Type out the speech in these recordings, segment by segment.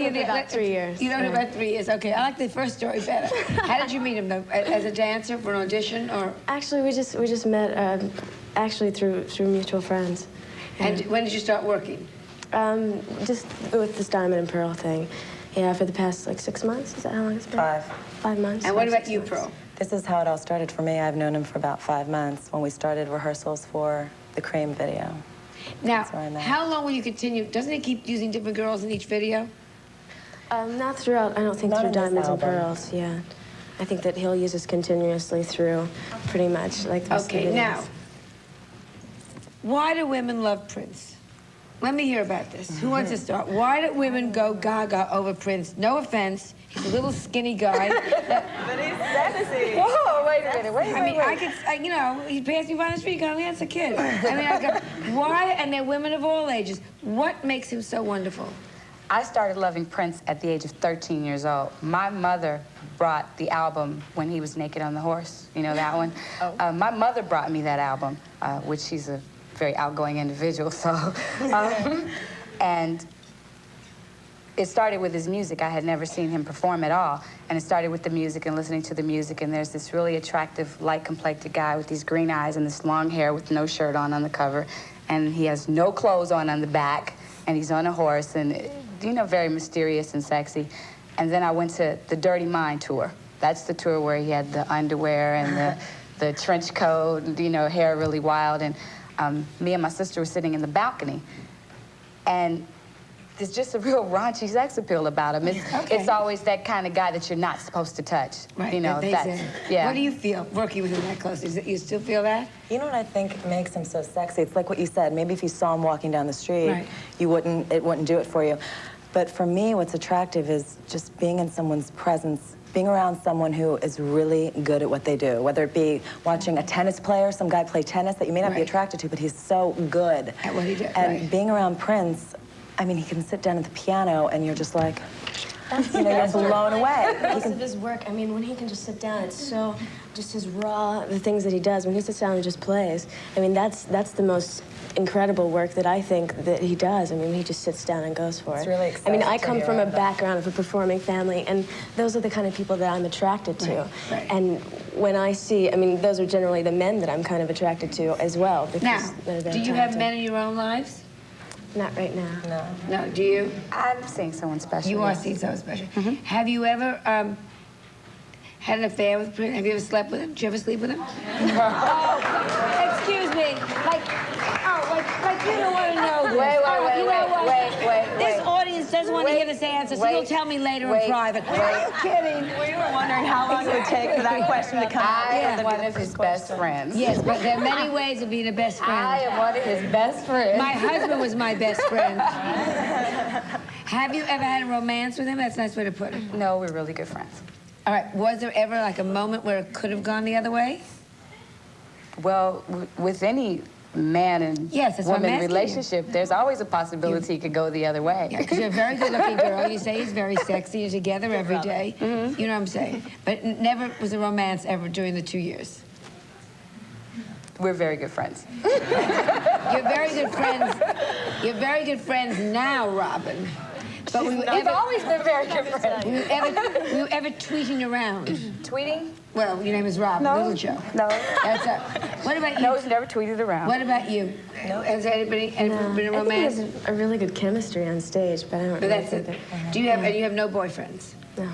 known him for about 3 years. You know him about 3 years. Okay, I like the first story better. How did you meet him, though? As a dancer for an audition, or? Actually, we just met actually through mutual friends. Yeah. And when did you start working? Just with this diamond and pearl thing. Yeah, for the past like 6 months. Is that how long it's been? 5 months. And what about you, Pearl? This is how it all started for me. I've known him for about 5 months when we started rehearsals for the Cream video. Now, how long will you continue? Doesn't he keep using different girls in each video? Not throughout, I don't think, through Diamonds and Pearls, yeah. I think that he'll use us continuously through pretty much like the rest of the videos. Now, why do women love Prince? Let me hear about this. Who wants to start? Why do women go gaga over Prince? No offense, he's a little skinny guy. But he's sexy. Whoa, wait a minute, wait. I could, you know, he passed me by the street going, that's a kid. I mean, I go, why? And they're women of all ages. What makes him so wonderful? I started loving Prince at the age of 13 years old. My mother brought the album when he was naked on the horse. You know that one? Oh. My mother brought me that album, which she's a very outgoing individual, so. And it started with his music. I had never seen him perform at all. And it started with the music and listening to the music, and there's this really attractive, light-complected guy with these green eyes and this long hair with no shirt on the cover. And he has no clothes on the back, and he's on a horse, and, you know, very mysterious and sexy. And then I went to the Dirty Mind tour. That's the tour where he had the underwear and the trench coat, and, you know, hair really wild. And me and my sister were sitting in the balcony, and there's just a real raunchy sex appeal about him. It's always that kind of guy that you're not supposed to touch. Right, you know, yeah. What do you feel working with him that close? You still feel that? You know what I think makes him so sexy? It's like what you said. Maybe if you saw him walking down the street, it wouldn't do it for you. But for me, what's attractive is just being in someone's presence, being around someone who is really good at what they do, whether it be watching a tennis player, some guy play tennis that you may not be attracted to, but he's so good at what he does. And being around Prince, I mean, he can sit down at the piano and you're just like, you know, you're blown away. Most of his work, I mean, when he can just sit down, it's so, just his raw, the things that he does, when he sits down and just plays. I mean, that's the most incredible work that I think that he does. I mean, he just sits down and goes for it. It's really exciting. I mean, I come from a background of a performing family, and those are the kind of people that I'm attracted to. And when I see, I mean, those are generally the men that I'm kind of attracted to as well. Now, do you have men in your own lives? Not right now. No. No, do you? I'm seeing someone special. You are seeing someone special. Have you ever had an affair with Prince? Have you ever slept with him? Did you ever sleep with him? Oh, excuse me. Like you don't want to know this. Wait. This audience doesn't want to hear this answer, so you'll tell me later in private. Are you kidding? We were wondering how long it would take for that question to come out. I am one of his best friends. Yes, but there are many ways of being a best friend. I am one of his best friends. My husband was my best friend. Have you ever had a romance with him? That's a nice way to put it. No, we're really good friends. All right, was there ever like a moment where it could have gone the other way? Well, with any man and woman relationship, there's always a possibility it could go the other way. Yeah, because you're a very good-looking girl. You say he's very sexy. You're together every day. You know what I'm saying? But never was a romance ever during the 2 years. We're very good friends. You're very good friends. You're very good friends now, Robin. But we've always been very good friends. Were you ever tweeting around? Tweeting? Well, your name is Robin. Little Joe. No. That's what about you? No, he's never tweeted around. What about you? No. Has anybody been a romance? I think there's a really good chemistry on stage, but I don't. But that's it. Do you have? And you have no boyfriends? No.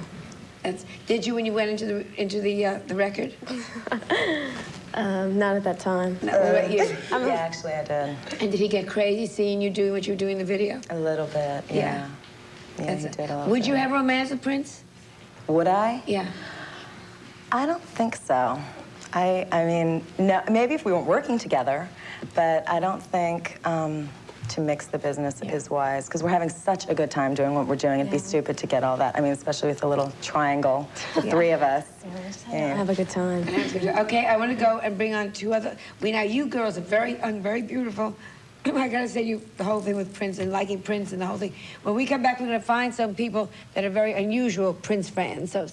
Did you when you went into the record? Not at that time. No, what about you? Yeah, actually, I did. And did he get crazy seeing you doing what you were doing in the video? A little bit, yeah. Yeah, he did a little Would bit. you have romance with Prince? Would I? Yeah. I don't think so. I mean, no, maybe if we weren't working together, but I don't think to mix the business is wise, because we're having such a good time doing what we're doing. It'd be stupid to get all that. I mean, especially with the little triangle, the three of us. Have a good time. Okay, I want to go and bring on two other. Now you girls are very beautiful. I gotta say, the whole thing with Prince and liking Prince and the whole thing. When we come back, we're gonna find some people that are very unusual Prince fans. So.